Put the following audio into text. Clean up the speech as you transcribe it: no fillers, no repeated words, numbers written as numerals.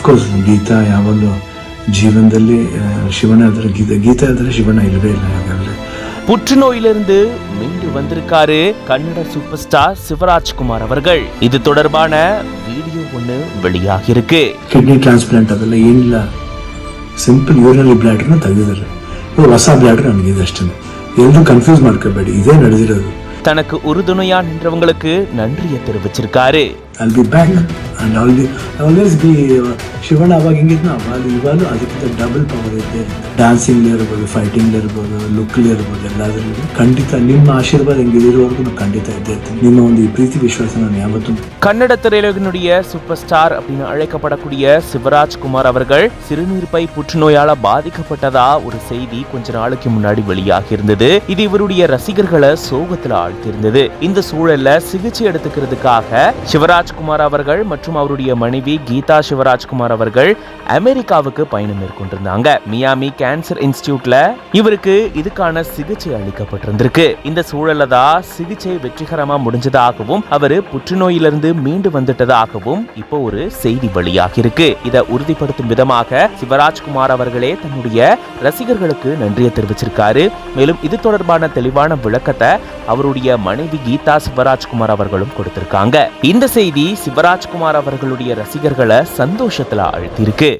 Of course Geetha ಯಾವಾಗಲೂ ಜೀವನದಲ್ಲಿ ಶಿವಣ್ಣ ಆದರೆ ಗೀತಾ ಆದರೆ ಶಿವಣ್ಣ ಇಲ್ಲವೇ ಇಲ್ಲ. ಯಾಕಂದ್ರೆ புற்றுநோயிலிருந்து மீண்டு வந்திருக்காரு கன்னட சூப்பர் ஸ்டார் சிவராஜ்குமார் அவர்கள். இது தொடர்பான வீடியோ ஒண்ணு வெளியாகி இருக்கு. ಕಿಡ್ನಿ ಟ್ರಾನ್ಸ್ಪ್ಲಾಂಟ್ ಅದೆಲ್ಲ ಏನಿಲ್ಲ, ಸಿಂಪಲ್ ಯೂರಿನರಿ ಬ್ಲಾಡರ್ನ ತೆಗೆದಿದ್ದಾರೆ. ಇದು ಹೊಸ ಬ್ಲಾಡರ್ ನನಗಿದೆ ಅಷ್ಟೇ. ಎಲ್ಲರೂ ಕನ್ಫ್ಯೂಸ್ ಮಾಡ್ಕೋಬೇಡಿ, ಇದೇ ನಡೆದಿರೋದು. தனக்கு உறுதுணையா நின்றவங்களுக்கு நன்றியை தெரிவிச்சிருக்காரு. I'll be back and I'll always be Shivanna ಅವಾಗ ಹಿಂಗಿದ್ನ ಇವಾಗಲೂ ಅದಕ್ಕಿಂತ ಡಬಲ್ ಪವರ್ ಇದೆ. ಡ್ಯಾನ್ಸಿಂಗ್ ಇರ್ಬೋದು, ಫೈಟಿಂಗ್ ಇರ್ಬೋದು, ಲುಕ್ ಇರ್ಬೋದು, ಎಲ್ಲಾದ್ರಲ್ಲಿ ಖಂಡಿತ ನಿಮ್ಮ ಆಶೀರ್ವಾದ ಹೆಂಗಿರೋವರೆಗೂ ಖಂಡಿತ ಇದ್ದೇ ಇರ್ತೀನಿ. ನಿಮ್ಮ ಒಂದು ಈ ಪ್ರೀತಿ ವಿಶ್ವಾಸ ನಾನು ಯಾವತ್ತೂ. கன்னட திரையுலகினுடைய சூப்பர் ஸ்டார் அப்படின்னு அழைக்கப்படக்கூடிய சிவராஜ்குமார் அவர்கள் சிறுநீர்ப்பை புற்றுநோயால பாதிக்கப்பட்டதா ஒரு செய்தி கொஞ்ச நாளைக்கு முன்னாடி வெளியாகி இருந்தது. இது இவருடைய ரசிகர்களை சோகத்துல ஆழ்த்திருந்தது. இந்த சூழல்ல சிகிச்சை எடுத்துக்கிறதுக்காக சிவராஜ்குமார் அவர்கள் மற்றும் அவருடைய மனைவி கீதா சிவராஜ்குமார் அவர்கள் அமெரிக்காவுக்கு பயணம் மேற்கொண்டிருந்தாங்க. மியாமி கேன்சர் இன்ஸ்டிடியூட்ல இவருக்கு இதுக்கான சிகிச்சை அளிக்கப்பட்டிருந்திருக்கு. இந்த சூழல்ல தான் சிகிச்சை வெற்றிகரமா முடிஞ்சதாகவும் அவரு புற்றுநோயிலிருந்து மீண்டு வந்துட்டதாகவும் இப்போ ஒரு செய்தி வெளியாகி இருக்கு. இதை உறுதிப்படுத்தும் விதமாக சிவராஜ்குமார் அவர்களே தன்னுடைய ரசிகர்களுக்கு நன்றியை தெரிவிச்சிருக்காரு. மேலும் இது தொடர்பான தெளிவான விளக்கத்தை அவருடைய மனைவி கீதா சிவராஜ்குமார் அவர்களும் கொடுத்திருக்காங்க. இந்த செய்தி சிவராஜ்குமார் அவர்களுடைய ரசிகர்களை சந்தோஷத்துல அழுத்திருக்கு.